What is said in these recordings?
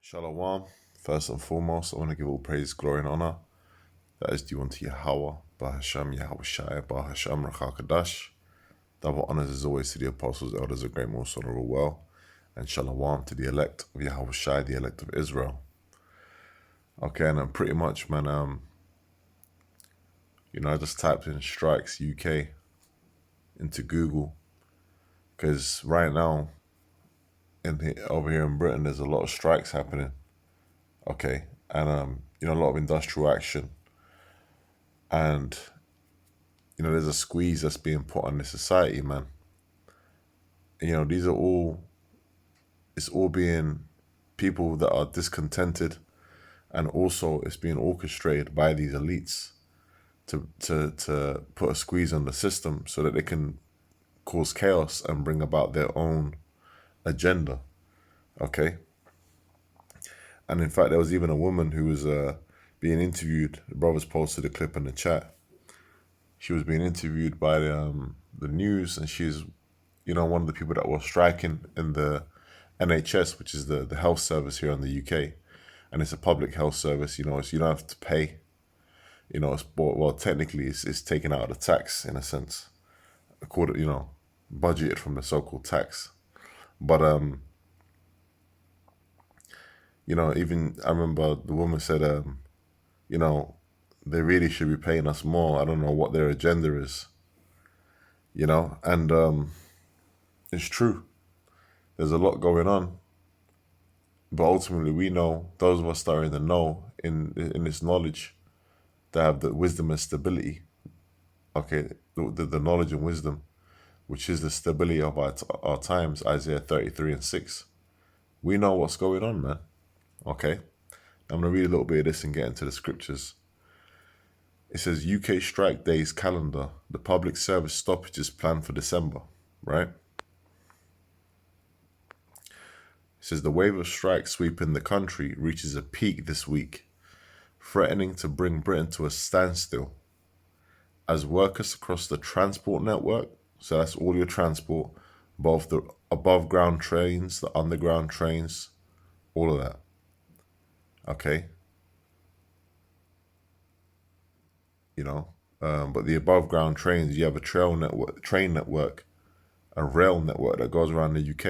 Shalom. First and foremost, I want to give all praise, glory, and honor. That is due unto Yahweh, Bahasham Yahweh Shai, Bahasham Rakakadash. Double honors as always to the apostles, elders, and great most honorable well. And shalom to the elect of Yahweh Shai, the elect of Israel. Okay, and pretty much, man, I just typed in strikes UK into Google because right now, over here in Britain, there's a lot of strikes happening. Okay, and a lot of industrial action, and there's a squeeze that's being put on the society, man. And, these are it's all being people that are discontented, and also it's being orchestrated by these elites to put a squeeze on the system so that they can cause chaos and bring about their own agenda. Okay. And in fact, there was even a woman who was being interviewed. The brothers posted a clip in the chat. She was being interviewed by the news, and she's, one of the people that was striking in the NHS, which is the health service here in the UK. And it's a public health service, so you don't have to pay. Technically it's taken out of the tax in a sense, budgeted from the so-called tax. But even I remember the woman said, they really should be paying us more. I don't know what their agenda is, and it's true. There's a lot going on, but ultimately we know, those of us that are in the know, in this knowledge, that have the wisdom and stability. Okay, the knowledge and wisdom, which is the stability of our times, Isaiah 33:6. We know what's going on, man. Okay, I'm going to read a little bit of this and get into the scriptures. It says, UK strike days calendar, the public service stoppages planned for December, right? It says, the wave of strikes sweeping the country reaches a peak this week, threatening to bring Britain to a standstill as workers across the transport network, so that's all your transport, both the above ground trains, the underground trains, all of that. Okay. But the above ground trains, you have a train network, a rail network that goes around the UK,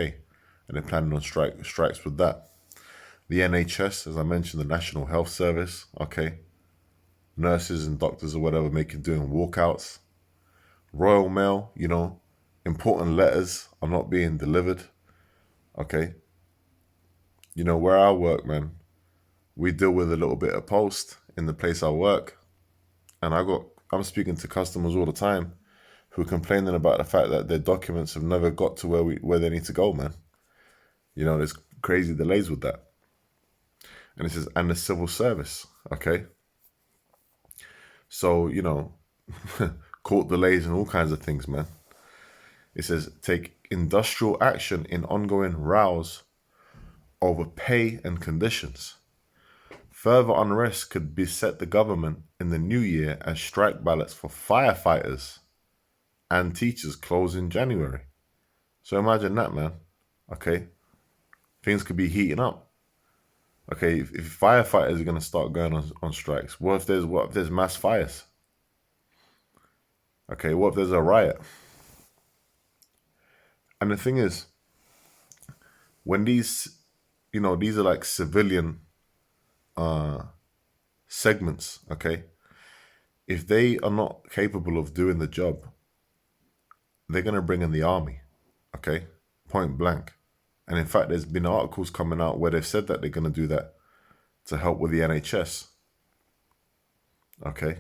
and they're planning on strikes with that. The NHS, as I mentioned, the National Health Service, okay, nurses and doctors or whatever doing walkouts. Royal Mail, important letters are not being delivered. Okay. Where I work, man, we deal with a little bit of post in the place I work. And I'm speaking to customers all the time who are complaining about the fact that their documents have never got to where they need to go, man. There's crazy delays with that. And it says, and the civil service, okay? So, court delays and all kinds of things, man. It says, take industrial action in ongoing rows over pay and conditions. Further unrest could beset the government in the new year as strike ballots for firefighters and teachers close in January. So imagine that, man. Okay. Things could be heating up. Okay, if firefighters are going to start going on strikes, what if there's mass fires? Okay, what if there's a riot? And the thing is, when these are like civilian segments, okay, if they are not capable of doing the job, they're going to bring in the army, okay, point blank. And in fact, there's been articles coming out where they've said that they're going to do that to help with the NHS. Okay.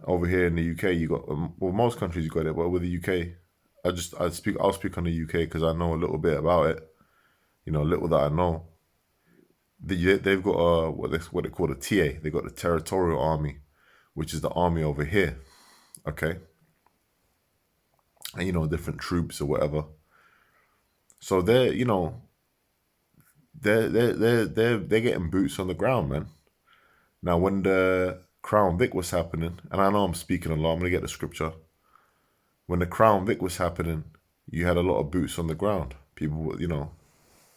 Over here in the UK, you got, most countries you got it, but with the UK, I'll speak on the UK because I know a little bit about it. Little that I know. They've got what they call a TA. They got the Territorial Army, which is the army over here. Okay. And different troops or whatever. So they're getting boots on the ground, man. Now, when the Crown Vic was happening, and I know I'm speaking a lot, I'm gonna get the scripture. When the Crown Vic was happening, you had a lot of boots on the ground. People,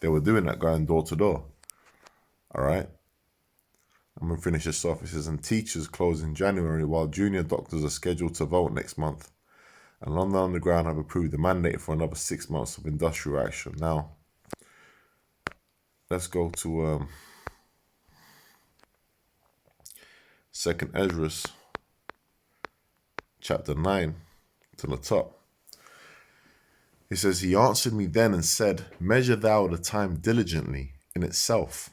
They were doing that, going door to door. All right. I'm going to finish this off. It says, and teachers close in January while junior doctors are scheduled to vote next month. And London Underground have approved the mandate for another 6 months of industrial action. Now, let's go to 2nd Ezra, chapter 9, to the top. It says, he answered me then and said, measure thou the time diligently in itself.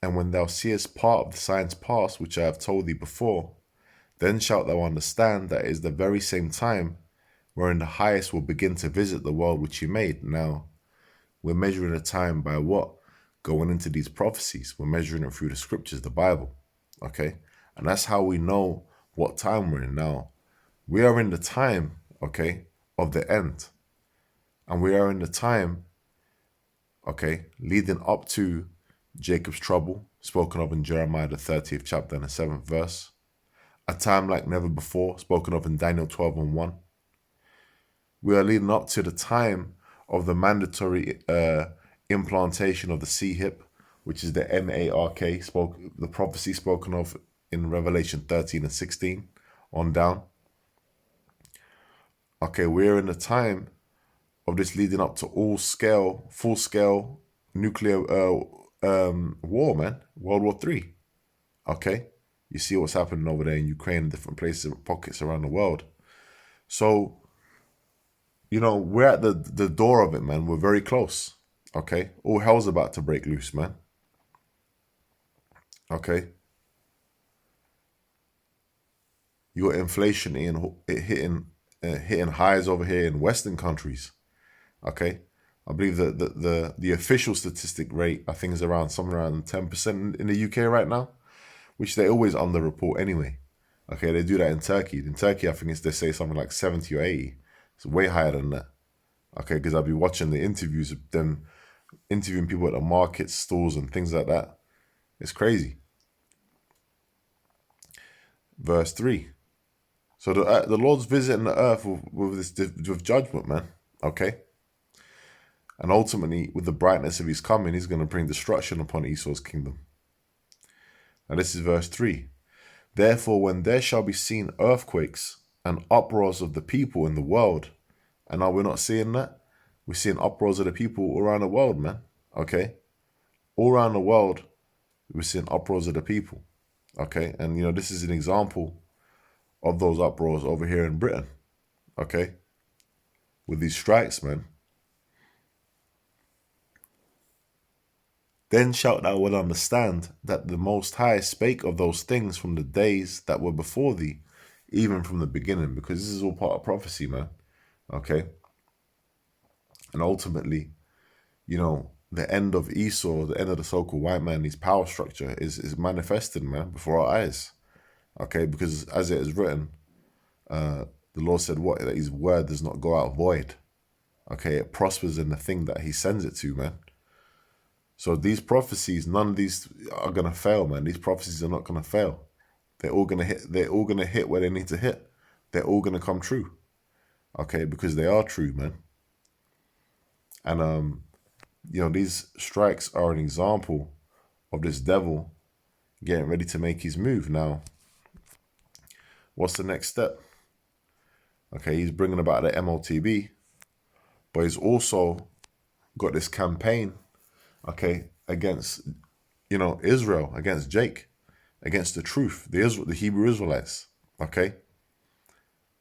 And when thou seest part of the signs past, which I have told thee before, then shalt thou understand that it is the very same time wherein the highest will begin to visit the world which he made. Now, we're measuring the time by what? Going into these prophecies. We're measuring it through the scriptures, the Bible. Okay? And that's how we know what time we're in. Now, we are in the time, okay, of the end. And we are in the time, okay, leading up to Jacob's trouble, spoken of in Jeremiah the 30th chapter and the 7th verse. A time like never before, spoken of in Daniel 12 and 1. We are leading up to the time of the mandatory implantation of the C-hip, which is the MARK, the prophecy spoken of in Revelation 13 and 16 on down. Okay, we're in the time of this leading up to full-scale nuclear war, man. World War III. Okay? You see what's happening over there in Ukraine and different places, pockets around the world. So, you know, we're at the door of it, man. We're very close. Okay? All hell's about to break loose, man. Okay? You got inflation hitting highs over here in Western countries. Okay? I believe that the official statistic rate, I think, is around somewhere around 10% in the UK right now, which they always underreport anyway. Okay, they do that in Turkey. In Turkey, I think they say something like 70 or 80. It's way higher than that. Okay, because I'll be watching the interviews of them interviewing people at the markets, stores, and things like that. It's crazy. Verse 3. So the Lord's visiting the earth with judgment, man. Okay? And ultimately, with the brightness of his coming, he's going to bring destruction upon Esau's kingdom. Now this is verse 3. Therefore, when there shall be seen earthquakes and uproars of the people in the world, and are we not seeing that? We're seeing uproars of the people all around the world, man. Okay? All around the world, we're seeing uproars of the people. Okay? And, you know, this is an example of those uproars over here in Britain. Okay? With these strikes, man. Then shalt thou well understand that the Most High spake of those things from the days that were before thee, even from the beginning, because this is all part of prophecy, man. Okay? And ultimately, you know, the end of Esau, the end of the so-called white man, his power structure is manifested, man, before our eyes. Okay? Because as it is written, the Lord said what? That his word does not go out void. Okay? It prospers in the thing that he sends it to, man. So these prophecies, none of these are gonna fail, man. These prophecies are not gonna fail. They're all gonna hit. They're all gonna hit where they need to hit. They're all gonna come true. Okay, because they are true, man. And you know, these strikes are an example of this devil getting ready to make his move. Now, what's the next step? Okay, he's bringing about the MOTB, but he's also got this campaign. Okay, against, you know, Israel, against Jake, against the truth, the Hebrew Israelites. Okay,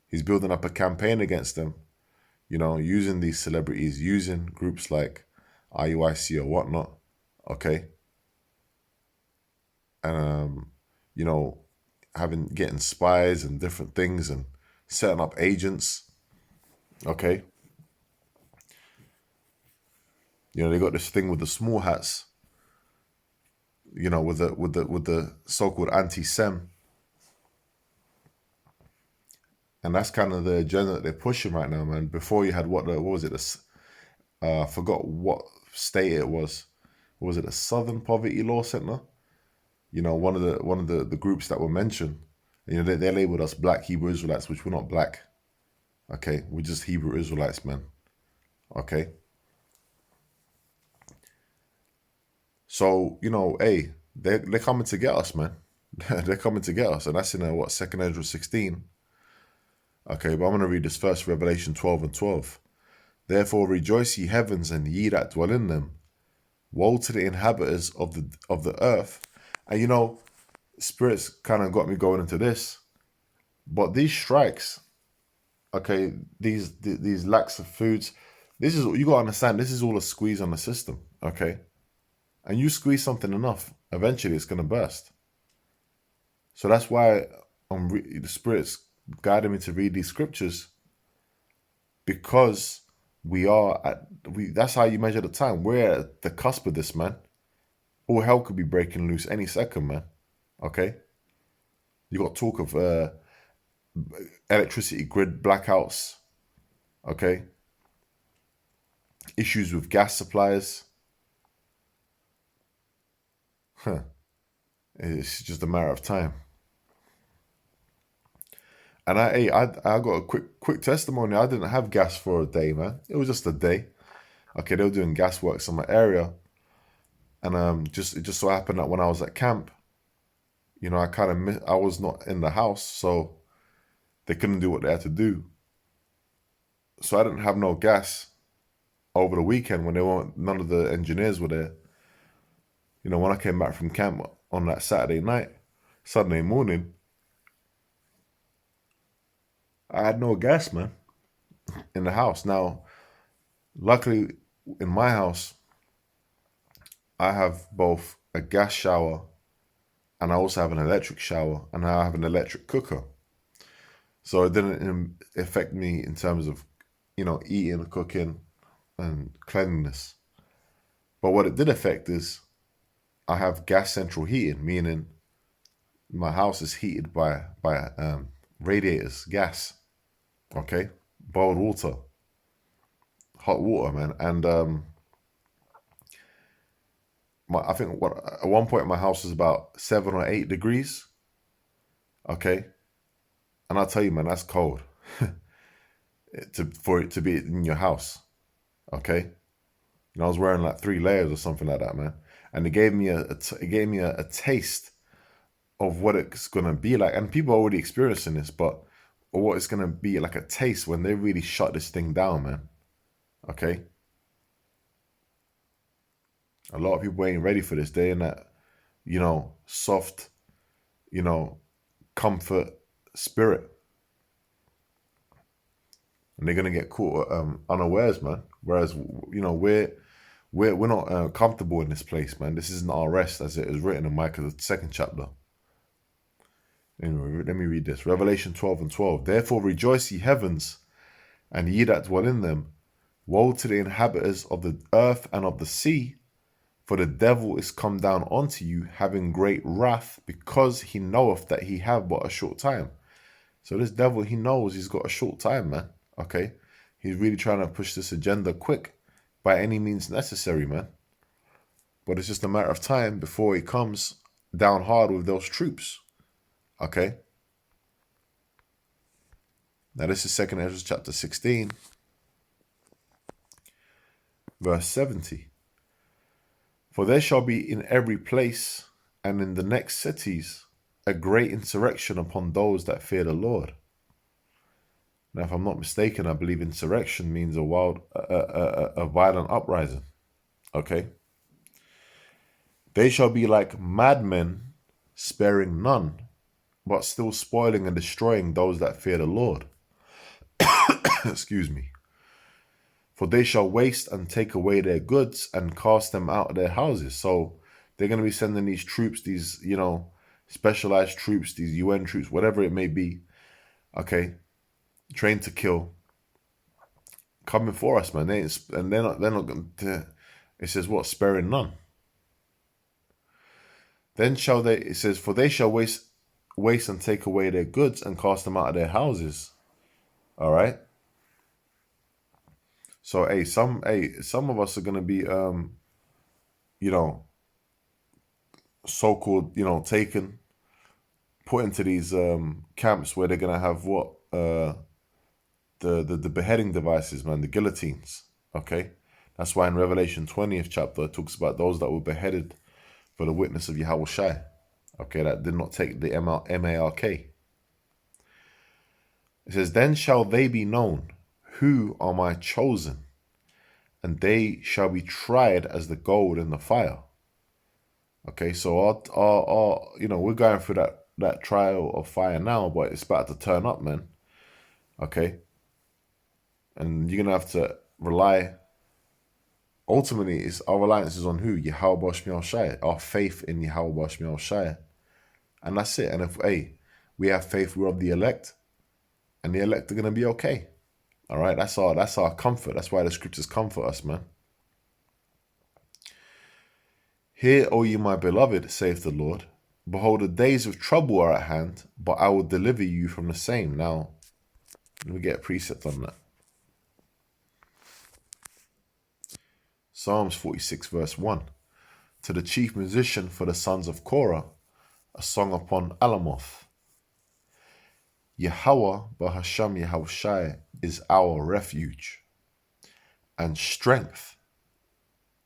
he's building up a campaign against them, you know, using these celebrities, using groups like IUIC or whatnot. Okay, and you know, getting spies and different things and setting up agents. Okay, you know, they got this thing with the small hats. You know, with the so-called anti-Sem, and that's kind of the agenda that they're pushing right now, man. Before you had what was it? I forgot what state it was. What was it? The Southern Poverty Law Center. You know, one of the groups that were mentioned. You know, they labeled us Black Hebrew Israelites, which we're not black. Okay, we're just Hebrew Israelites, man. Okay. So, hey, they're coming to get us, man. They're coming to get us. And that's in, what, 2nd Ezra 16. Okay, but I'm going to read this first, Revelation 12 and 12. Therefore rejoice, ye heavens, and ye that dwell in them. Woe to the inhabitants of the earth. And spirits kind of got me going into this. But these strikes, okay, these lacks of foods, this is, you got to understand, this is all a squeeze on the system, okay? And you squeeze something enough, eventually it's going to burst. So that's why the Spirit's guiding me to read these scriptures, because that's how you measure the time. We're at the cusp of this, man. All hell could be breaking loose any second, man. Okay? You got talk of electricity grid blackouts, okay? Issues with gas suppliers. It's just a matter of time. And I got a quick testimony. I didn't have gas for a day, man. It was just a day. Okay, they were doing gas works in my area, and it just so happened that when I was at camp, I was not in the house, so they couldn't do what they had to do. So I didn't have no gas over the weekend when none of the engineers were there. When I came back from camp on that Saturday morning, I had no gas, man, in the house. Now, luckily, in my house, I have both a gas shower and I also have an electric shower, and I have an electric cooker. So it didn't affect me in terms of, eating, cooking, and cleanliness. But what it did affect is I have gas central heating, meaning my house is heated by radiators, gas. Okay, boiled water, hot water, man. And I think at one point my house was about 7 or 8 degrees. Okay, and I'll tell you, man, that's cold for it to be in your house. Okay, I was wearing like 3 layers or something like that, man. And it gave me a taste of what it's gonna be like. And people are already experiencing this, but what it's gonna be like, a taste when they really shut this thing down, man. Okay. A lot of people ain't ready for this. They're in that, soft, comfort spirit, and they're gonna get caught unawares, man. Whereas, we're not comfortable in this place, man. This isn't our rest, as it is written in Micah, the 2nd chapter. Anyway, let me read this. Revelation 12 and 12. Therefore rejoice, ye heavens, and ye that dwell in them. Woe to the inhabitants of the earth and of the sea, for the devil is come down unto you, having great wrath, because he knoweth that he have but a short time. So this devil, he knows he's got a short time, man. Okay? He's really trying to push this agenda quick, by any means necessary, man. But it's just a matter of time before he comes down hard with those troops. Okay? Now this is 2nd Ezra chapter 16, verse 70. For there shall be in every place and in the next cities a great insurrection upon those that fear the Lord. Now, if I'm not mistaken, I believe insurrection means a violent uprising. Okay? They shall be like madmen, sparing none, but still spoiling and destroying those that fear the Lord. Excuse me. For they shall waste and take away their goods and cast them out of their houses. So they're going to be sending these troops, these, specialized troops, these UN troops, whatever it may be, okay, trained to kill, coming for us, man. They're not going to, it says what? Sparing none. Then shall they, it says, for they shall waste and take away their goods and cast them out of their houses. All right. So, some of us are gonna be, so-called, taken, put into these camps where they're gonna have what the beheading devices, man, the guillotines. Okay, that's why in Revelation 20th chapter it talks about those that were beheaded for the witness of Yahweh Shai. Okay, that did not take the M-A-R-K. It says, then shall they be known who are my chosen, and they shall be tried as the gold in the fire. Okay, so our we're going through that trial of fire now, but it's about to turn up, man. Okay, and you're gonna have to rely. Ultimately, it's our reliance is on who? Yahweh Shai Shai, our faith in Yahweh Shai Shai, and that's it. And if we have faith, we're of the elect, and the elect are gonna be okay. All right, that's our comfort. That's why the scriptures comfort us, man. Hear, O ye my beloved, saith the Lord. Behold, the days of trouble are at hand, but I will deliver you from the same. Now, let me get a precept on that. Psalms 46 verse 1. To the chief musician for the sons of Korah, a song upon Alamoth. Yahweh Bahasham Yahushai is our refuge and strength,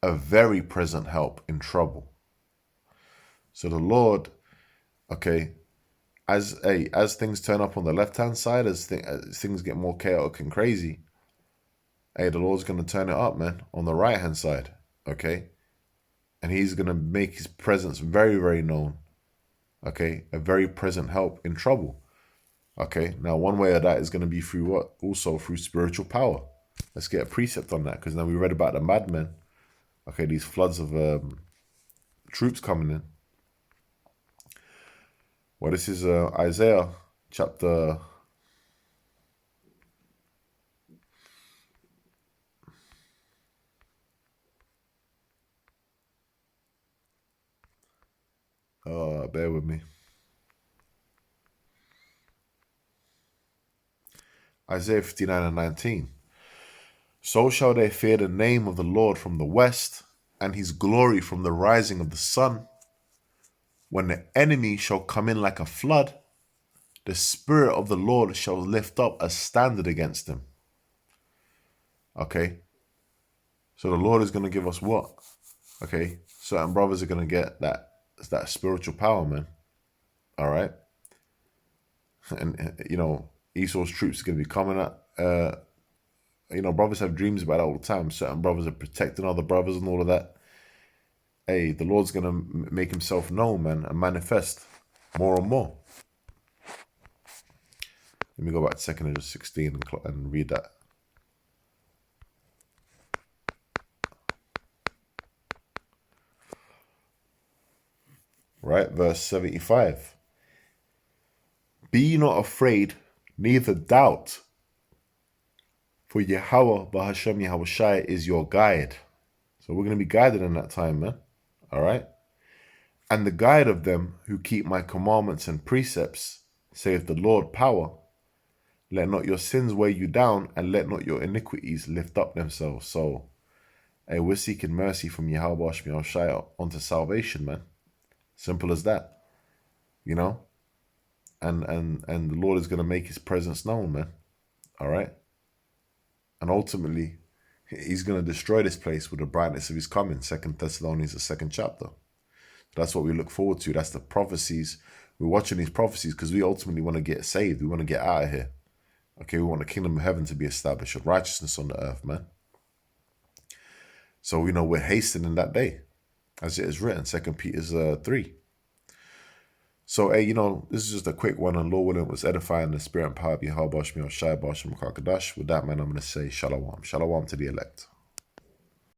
a very present help in trouble. So the Lord, okay, as things turn up on the left-hand side, as things get more chaotic and crazy, the Lord's going to turn it up, man, on the right-hand side, okay? And he's going to make his presence very, very known, okay? A very present help in trouble, okay? Now, one way of that is going to be through what? Also through spiritual power. Let's get a precept on that, because now we read about the madmen, okay, these floods of troops coming in. Well, this is Isaiah chapter... bear with me. Isaiah 59 and 19. So shall they fear the name of the Lord from the west, and his glory from the rising of the sun. When the enemy shall come in like a flood, the Spirit of the Lord shall lift up a standard against them. Okay. So the Lord is going to give us what? Okay. Certain brothers are going to get that spiritual power, man. All right. And, Esau's troops are going to be coming up. Brothers have dreams about it all the time. Certain brothers are protecting other brothers and all of that. Hey, the Lord's going to make himself known, man, and manifest more and more. Let me go back to 2 Kings 16 and read that. Right, verse 75. Be ye not afraid, neither doubt, for Yahweh Bahasham Yahushai is your guide. So we're going to be guided in that time, man. All right? And the guide of them who keep my commandments and precepts, saith the Lord power. Let not your sins weigh you down, and let not your iniquities lift up themselves. So, hey, we're seeking mercy from Yahweh Shai onto salvation, man. Simple as that. And the Lord is going to make his presence known, man. All right? And ultimately, he's going to destroy this place with the brightness of his coming. 2 Thessalonians, the 2nd chapter. That's what we look forward to. That's the prophecies. We're watching these prophecies because we ultimately want to get saved. We want to get out of here. Okay, we want the kingdom of heaven to be established with righteousness on the earth, man. So, we're hastening that day, as it is written, 2 Peter 3. So, hey, this is just a quick one, and Lord willing, was edifying the spirit and power of Yahweh Shai With that, man, I'm going to say shalom. Shalom to the elect.